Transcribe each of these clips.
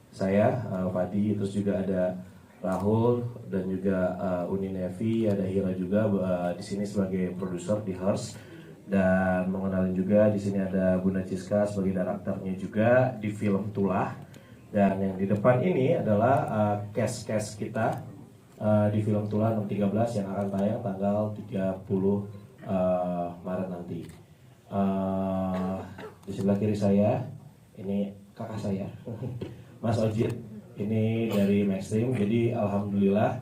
saya Fadi, terus juga ada Rahul dan juga Uni Nevi, ada Hira juga di sini sebagai produser di Hearst, dan mengenalin juga di sini ada Bunda Ciska sebagai karakternya juga di film Tulah. Dan yang di depan ini adalah cast kita di film Tulah nomor 13 yang akan tayang tanggal 30 Maret nanti. Di sebelah kiri saya ini kakak saya Mas Ojit, ini dari Maxstream. Jadi alhamdulillah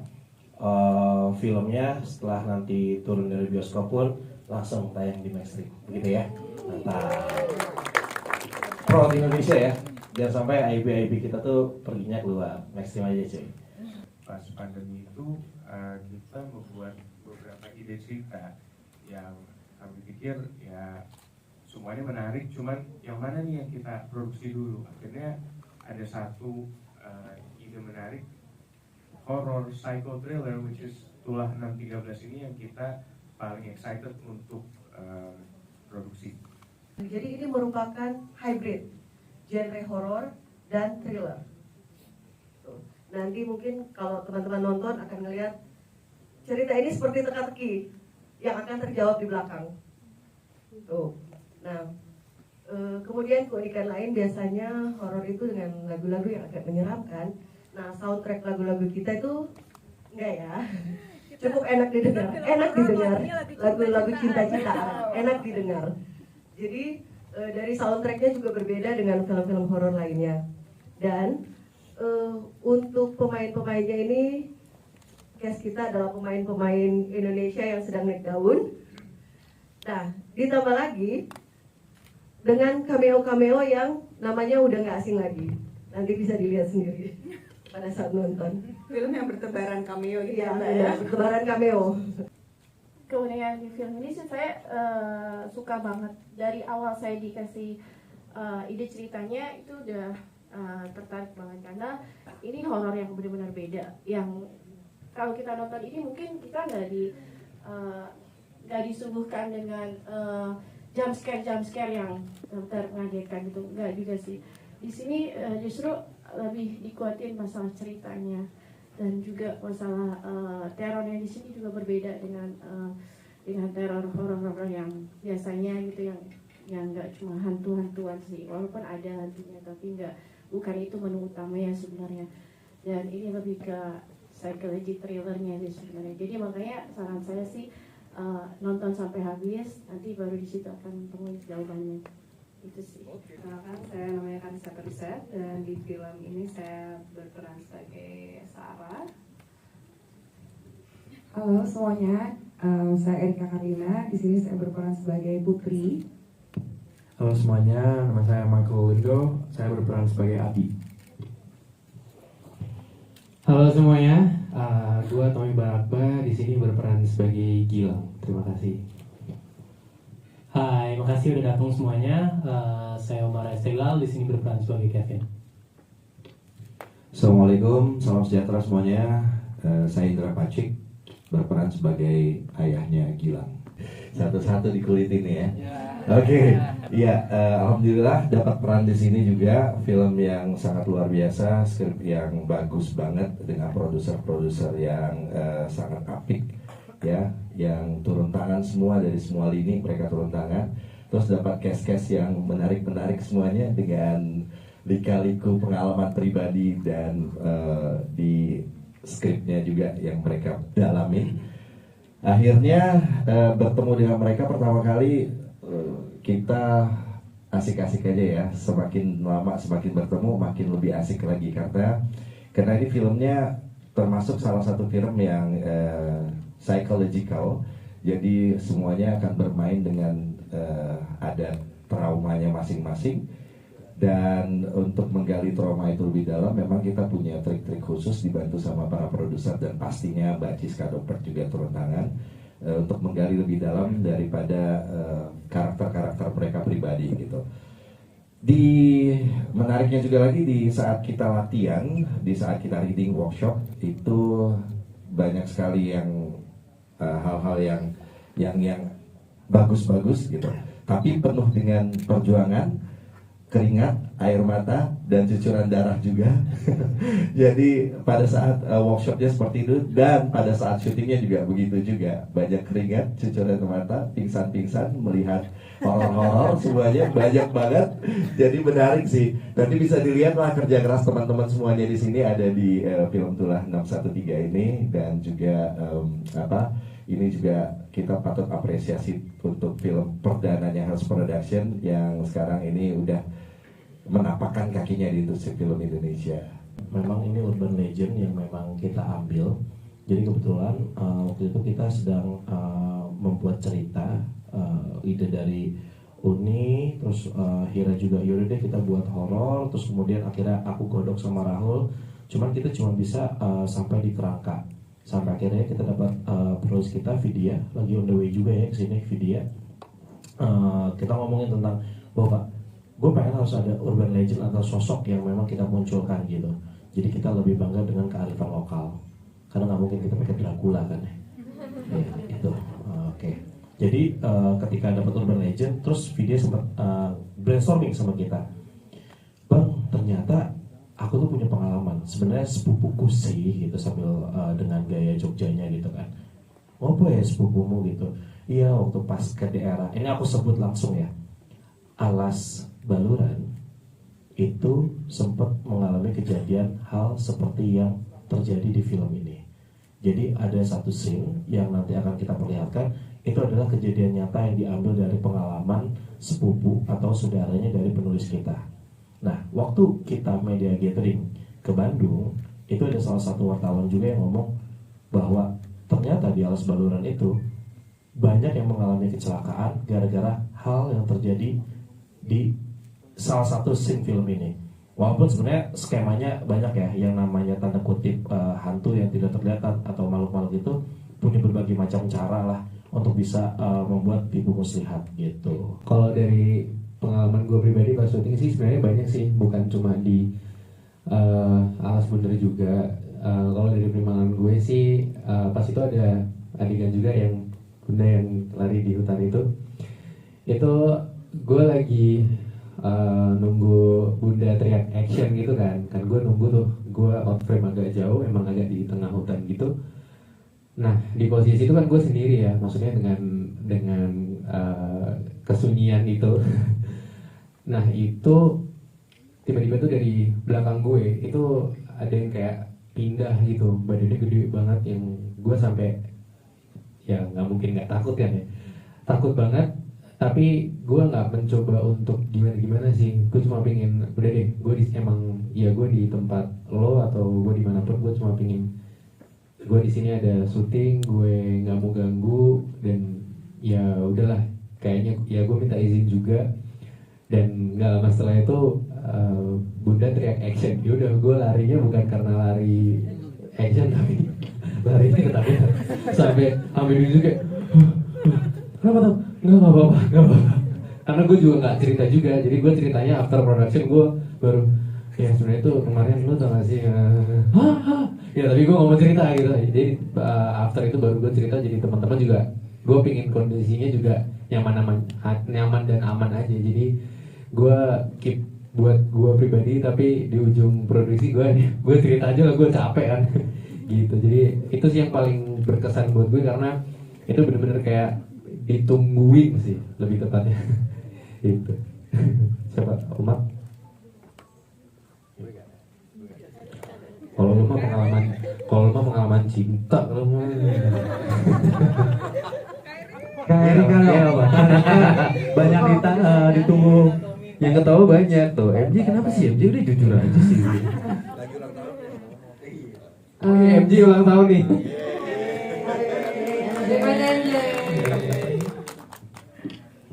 filmnya setelah nanti turun dari bioskop pun langsung tayang di Maxstream, begitu ya. Mantap. Pro Indonesia ya, jangan sampai IP kita tuh perginya keluar. Maxstream aja cuy. Pas pandemi itu kita membuat beberapa ide cerita yang kami pikir ya semuanya menarik, cuman yang mana nih yang kita produksi dulu. Akhirnya ada satu ide menarik, horror psycho thriller, which is Tulah 613 ini yang kita paling excited untuk produksi. Jadi ini merupakan hybrid genre horror dan thriller. Nanti mungkin kalau teman-teman nonton akan ngelihat cerita ini seperti teka-teki yang akan terjawab di belakang. Tuh. Nah, kemudian keunikan lain biasanya horor itu dengan lagu-lagu yang agak menyeramkan. Nah, soundtrack lagu-lagu kita itu enggak ya, cukup enak didengar, lagu-lagu cinta-cintaan, enak didengar. Jadi dari soundtracknya juga berbeda dengan film-film horor lainnya. Dan untuk pemain-pemainnya ini, cast kita adalah pemain-pemain Indonesia yang sedang naik daun. Nah, ditambah lagi dengan cameo-cameo yang namanya udah nggak asing lagi. Nanti bisa dilihat sendiri pada saat nonton. Film yang bertebaran cameo gitu ya, ya. bertebaran cameo. Keunikan di film ini sih saya suka banget. Dari awal saya dikasih ide ceritanya itu udah tertarik banget, karena ini horor yang benar-benar beda. Yang kalau kita nonton ini mungkin kita nggak disuguhkan dengan jump scare yang mengagetkan gitu, nggak juga sih. Di sini justru lebih dikuatin masalah ceritanya, dan juga masalah terornya di sini juga berbeda dengan teror horor yang biasanya gitu, yang nggak cuma hantu-hantuan sih, walaupun ada hantunya tapi bukan itu menu utamanya sebenarnya. Dan ini lebih ke psychology thrillernya sih sebenarnya. Jadi makanya saran saya sih nonton sampai habis, nanti baru di situ akan temuin jawabannya. Itu sih. Perkenalkan, saya namanya Kanisa Periset, dan di film ini saya berperan sebagai Sarah. Halo semuanya, saya Erika Karina. Di sini saya berperan sebagai Putri. Halo semuanya, nama saya Michael Lindo. Saya berperan sebagai Abi. Halo semuanya, gua Tommy Barakba, di sini berperan sebagai Gilang. Terima kasih. Hai, makasih udah datang semuanya. Saya Omar Estelal, di sini berperan sebagai Kevin. Assalamualaikum, salam sejahtera semuanya. Saya Indra Pacik, berperan sebagai ayahnya Gilang. Satu-satu di kulit ini ya. Oke, iya, alhamdulillah dapat peran di sini juga. Film yang sangat luar biasa, skrip yang bagus banget dengan produser-produser yang sangat apik ya, yang turun tangan semua dari semua lini, mereka turun tangan. Terus dapat cast-cast yang menarik-menarik semuanya dengan lika-liku pengalaman pribadi dan di skripnya juga yang mereka dalamin. Akhirnya bertemu dengan mereka pertama kali, kita asik-asik aja ya. Semakin lama semakin bertemu makin lebih asik lagi, karena ini filmnya termasuk salah satu film yang psychological. Jadi semuanya akan bermain dengan ada traumanya masing-masing. Dan untuk menggali trauma itu lebih dalam, memang kita punya trik-trik khusus dibantu sama para produser, dan pastinya Mbak Ciska Doper juga turun tangan untuk menggali lebih dalam daripada karakter-karakter mereka pribadi gitu. Di menariknya juga lagi, di saat kita latihan, di saat kita reading workshop itu banyak sekali yang hal-hal yang bagus-bagus gitu, tapi penuh dengan perjuangan. keringat, air mata, dan cucuran darah juga. Jadi pada saat workshopnya seperti itu, dan pada saat syutingnya juga begitu juga. Banyak keringat, cucuran mata, pingsan-pingsan, melihat horor-horor, semuanya banyak banget. Jadi menarik sih. Nanti bisa dilihat lah kerja keras teman-teman semuanya di sini ada di film Tulah 613 ini, dan juga ini juga kita patut apresiasi untuk film perdananya Hearst Production yang sekarang ini udah menapakkan kakinya di industri film Indonesia. Memang ini urban legend yang memang kita ambil. Jadi kebetulan waktu itu kita sedang membuat cerita, ide dari Uni, terus Hira juga, yaudah deh kita buat horor, terus kemudian akhirnya aku godok sama Rahul. Cuman kita cuma bisa sampai di kerangka. Sampai akhirnya kita dapat penulis kita Vidya, lagi on the way juga ya kesini Vidya. Kita ngomongin tentang bahwa gue pengen harus ada urban legend atau sosok yang memang kita munculkan gitu. Jadi kita lebih bangga dengan kearifan lokal. Karena nggak mungkin kita pakai Dracula kan ya. Itu. Oke. Jadi ketika dapat urban legend, terus Vidya sempat brainstorming sama kita. Bang, ternyata aku tuh punya pengalaman. Sebenarnya sepupuku sih gitu, sambil dengan gaya Jogjanya gitu kan. Oh apa ya sepupumu gitu? Iya, waktu pas ke daerah, ini aku sebut langsung ya, Alas Baluran itu sempat mengalami kejadian hal seperti yang terjadi di film ini. Jadi ada satu scene yang nanti akan kita perlihatkan. Itu adalah kejadian nyata yang diambil dari pengalaman sepupu atau saudaranya dari penulis kita. Nah, waktu kita media gathering ke Bandung, itu ada salah satu wartawan juga yang ngomong bahwa ternyata di Alas Baluran itu banyak yang mengalami kecelakaan gara-gara hal yang terjadi di salah satu scene film ini. Walaupun sebenarnya skemanya banyak ya, yang namanya tanda kutip hantu yang tidak terlihat atau makhluk-makhluk itu punya berbagai macam cara lah untuk bisa membuat tipu muslihat gitu. Kalau dari pengalaman gue pribadi pas syuting sih sebenarnya banyak sih, bukan cuma di Alas Bundar juga. Kalau dari pengalaman gue sih pas itu ada adegan juga yang bunda yang lari di hutan itu gue lagi nunggu bunda teriak action gitu kan gue nunggu tuh, gue out frame agak jauh, emang agak di tengah hutan gitu. Nah di posisi itu kan gue sendiri ya, maksudnya dengan kesunyian itu. Nah itu tiba-tiba tuh dari belakang gue itu ada yang kayak pindah gitu, badannya gede banget, yang gue sampai ya nggak mungkin nggak takut kan ya, takut banget. Tapi gue nggak mencoba untuk gimana sih, gue cuma pingin udah deh, gue di tempat lo atau gue dimanapun, gue cuma pingin gue di sini ada syuting, gue nggak mau ganggu, dan ya udahlah kayaknya ya gue minta izin juga. Dan nggak lama setelah itu bunda teriak action, yaudah gue larinya bukan karena lari action tapi larinya ketakutan sampai ambil juga. Kenapa tuh? Nggak apa-apa. Karena gue juga nggak cerita juga, jadi gue ceritanya after production gue baru ya sebenarnya itu kemarin lu tau gak sih? Ya tapi gue nggak mau cerita gitu. Jadi after itu baru gue cerita, jadi teman-teman juga gue pingin kondisinya juga nyaman dan aman aja. Jadi gue keep buat gue pribadi, tapi di ujung produksi gue cerita aja lah, gue capek kan gitu. Jadi itu sih yang paling berkesan buat gue, karena itu bener-bener kayak ditungguin sih lebih tepatnya. Itu siapa Umat? Kalau lu mah pengalaman cinta, kalau mah banyak ditunggu, yang ketawa banyak tuh. MJ kenapa sih? MJ udah jujur aja sih. MJ ulang tahun nih.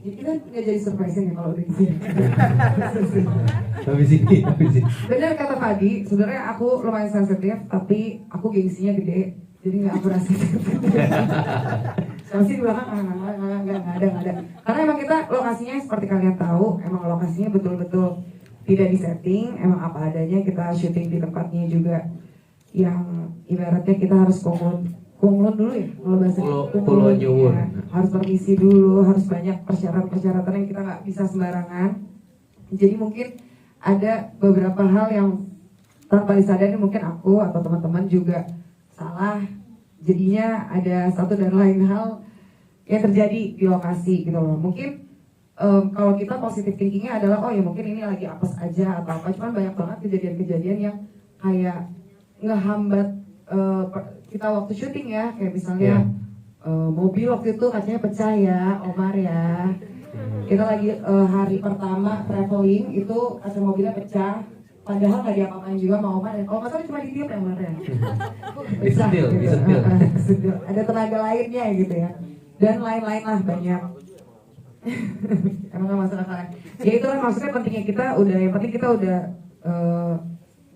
Jadi kita nggak jadi surprise ya kalau udah di sini. Habis ini. Benar kata Fadi, sebenarnya aku lumayan sensitif, tapi aku gengsinya gede, jadi nggak aku rasa. Soalnya di belakang nggak ada. Karena emang kita lokasinya seperti kalian tahu, emang lokasinya betul-betul tidak disetting, emang apa adanya. Kita syuting di tempatnya juga yang ibaratnya kita harus kunglun dulu ya, kalau bahasa Pulau ya. Harus permisi dulu, harus banyak persyaratan yang kita nggak bisa sembarangan. Jadi mungkin ada beberapa hal yang tanpa disadari mungkin aku atau teman-teman juga salah. Jadinya ada satu dan lain hal yang terjadi di lokasi gitu loh. Mungkin kalau kita positive thinkingnya adalah oh ya mungkin ini lagi apes aja atau apa. Cuman banyak banget kejadian-kejadian yang kayak ngehambat kita waktu syuting ya. Kayak misalnya mobil waktu itu kacanya pecah ya, Omar ya. Kita lagi hari pertama traveling itu kaca mobilnya pecah. Padahal nggak diapa-apain juga sama Omar ya. Kalau nggak salah cuma ditiup ya Omar ya. Pecah gitu. Disentil. Ada tenaga lainnya gitu ya. Dan lain-lain lah banyak. Emang gak masuk akal. Ya itulah maksudnya pentingnya kita udah, yang penting kita udah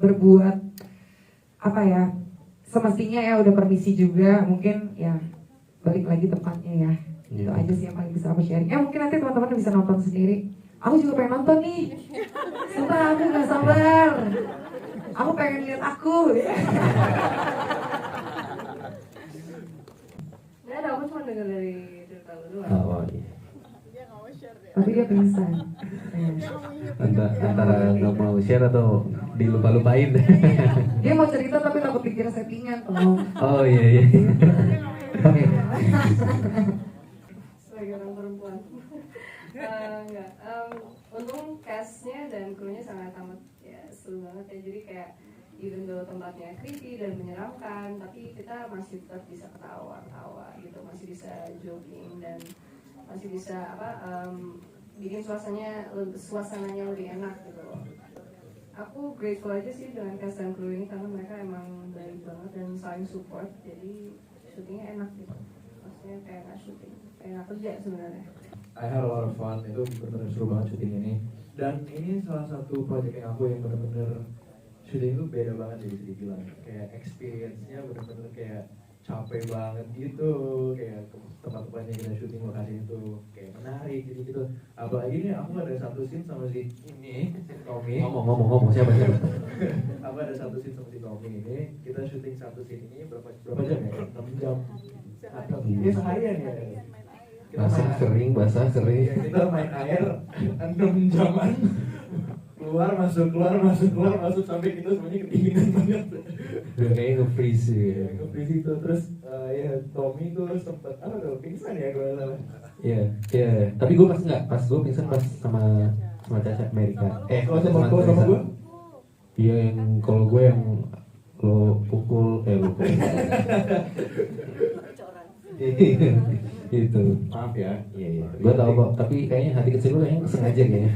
berbuat apa ya, semestinya ya udah permisi juga, mungkin ya balik lagi tempatnya ya. Itu aja sih yang paling bisa aku sharing. Ya mungkin nanti teman-teman bisa nonton sendiri. Aku juga pengen nonton nih. Sumpah aku gak sabar. Aku pengen lihat aku. Nggak ada, aku cuma denger dari cerita lu doang. Oh iya. Tapi dia pingsan. Antara nggak mau share atau dilupa-lupain. Dia mau cerita tapi takut pikir settingan. Oh iya. Oke. Sebagai orang perempuan. Enggak. Untung castnya dan krunya sangat amat ya seru banget ya. Jadi kayak even though tempatnya creepy dan menyeramkan, tapi kita masih tetap bisa ketawa-tawa gitu, masih bisa jogging dan masih bisa bikin suasananya lebih enak gitu loh. Aku grateful aja sih dengan cast dan kru ini karena mereka emang baik banget dan saling support, jadi syutingnya enak gitu. Maksudnya kayak nggak syuting, kayak nggak kerja sebenarnya. I had a lot of fun, itu benar-benar seru banget syuting ini. Dan ini salah satu project yang aku yang benar-benar syuting itu beda banget ya bisa dibilang. Kayak experience-nya benar-benar kayak capek banget gitu, kayak tempat-tempatnya kita syuting lokasi itu kayak menarik gitu. Apalagi nih aku ada satu scene sama si ini, Tommy. Ngomong siapa? Aku ada satu scene sama si Tommy ini, kita syuting satu scene ini berapa jam ya? 6 jam. Ini seharian ya. Basah kering. Ya, kita main air 6 jaman. keluar masuk sampai kita semuanya kedinginan banget. Udah kayak nge-freeze ya. Nge-freeze itu terus ya Tommy tuh sempet pingsan ya kalau salah. Iya. Tapi gue pas gue pingsan pas sama Caca Amerika. Kalau sama gue? Iya yang kalau gue yang lo pukul lo pukul. Itu. Maaf ya. Iya. Gue tahu kok, tapi kayaknya hati kecil lo kayaknya sengaja kayaknya.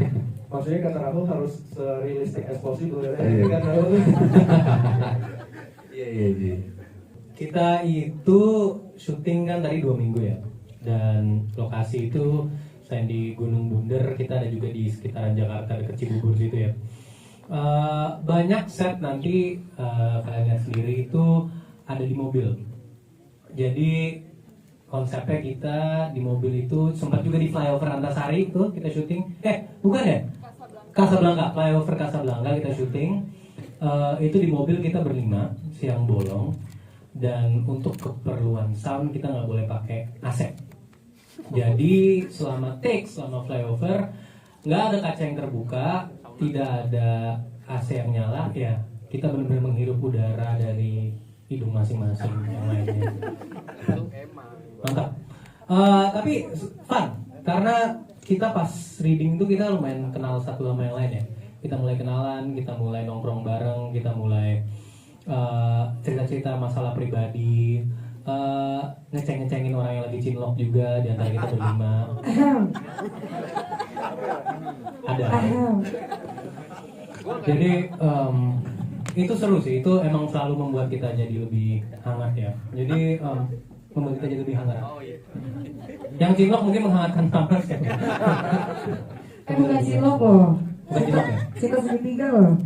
Maksudnya kata Rahul harus se-realistic as possible ya. Iya. Kan Rahul. Iya. Kita itu syuting kan tadi 2 minggu ya. Dan lokasi itu selain di Gunung Bunder, kita ada juga di sekitaran Jakarta dekat Cibubur situ ya. Banyak set nanti kalian lihat sendiri itu ada di mobil. Jadi konsepnya kita di mobil itu sempat juga di flyover Antasari itu kita syuting. Bukan ya? Casablanca, flyover Casablanca kita syuting. Itu di mobil kita berlima, siang bolong. Dan untuk keperluan sound kita nggak boleh pakai AC. Jadi selama flyover nggak ada kaca yang terbuka, tidak ada AC yang nyala, ya kita benar-benar menghirup udara dari hidung masing-masing yang lainnya. Mantap. Tapi fun karena kita pas reading itu kita lumayan kenal satu sama yang lain ya. Kita mulai kenalan, kita mulai nongkrong bareng, kita mulai cerita-cerita masalah pribadi, ngeceng-ngecengin orang yang lagi cinlok juga di antara kita berlima. Ada. Jadi itu seru sih, itu emang selalu membuat kita jadi lebih hangat ya. Jadi membuat kita jadi lebih hangat. Yang cinlok mungkin menghangatkan kamar kan. Bukan cinlok loh. Bukan cinlok ya? Cinta segitiga loh.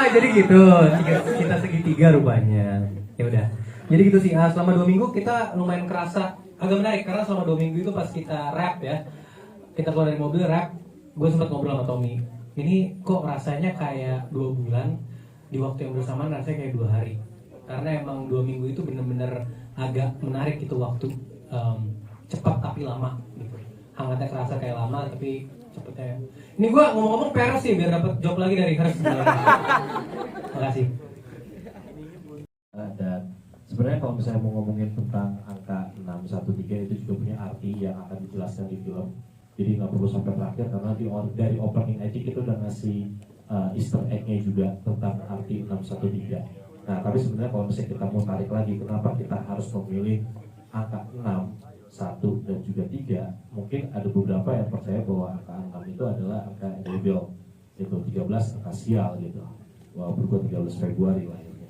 Jadi gitu, kita segitiga rupanya. Ya udah. Jadi gitu sih. Selama 2 minggu kita lumayan kerasa agak menarik karena selama 2 minggu itu pas kita rap ya, kita keluar dari mobil rap, gue sempat ngobrol sama Tommy. Ini kok rasanya kayak 2 bulan, di waktu yang bersamaan rasanya kayak 2 hari. Karena emang 2 minggu itu bener-bener agak menarik gitu waktu, cepat tapi lama gitu. hangatnya kerasa kayak lama tapi cepetnya. Ini gue ngomong-ngomong PR sih biar dapat job lagi dari Hers. Makasih. Dan sebenarnya kalau misalnya mau ngomongin tentang angka 613 itu juga punya arti yang akan dijelaskan di film. Jadi nggak perlu sampai terakhir karena dari opening aja kita udah ngasih Easter egg-nya juga tentang arti 613. Nah, tapi sebenarnya kalau misalnya kita mau tarik lagi, kenapa kita harus memilih angka 6, 1, dan juga 3? Mungkin ada beberapa yang percaya bahwa angka 6 itu adalah angka devil, itu 13 angka sial gitu. Walaupun gue 13 Februari lahirnya.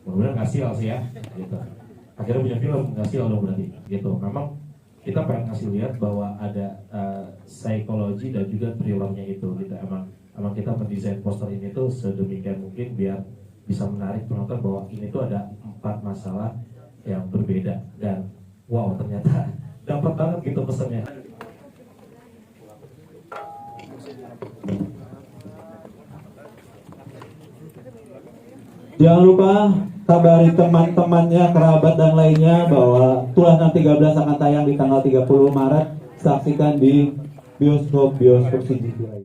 Mudah-mudahan nggak sial sih ya, gitu. Akhirnya punya film nggak sial dong berarti, gitu. Memang kita pengen kasih lihat bahwa ada psikologi dan juga thrillernya itu, gitu. Emang kita mendesain poster ini tuh sedemikian mungkin biar bisa menarik penonton bahwa ini tuh ada 4 masalah yang berbeda dan wow ternyata dapat banget gitu pesannya. Jangan lupa kabari teman-temannya, kerabat dan lainnya bahwa Tulanan 13 akan tayang di tanggal 30 Maret. Saksikan di bioskop CGV.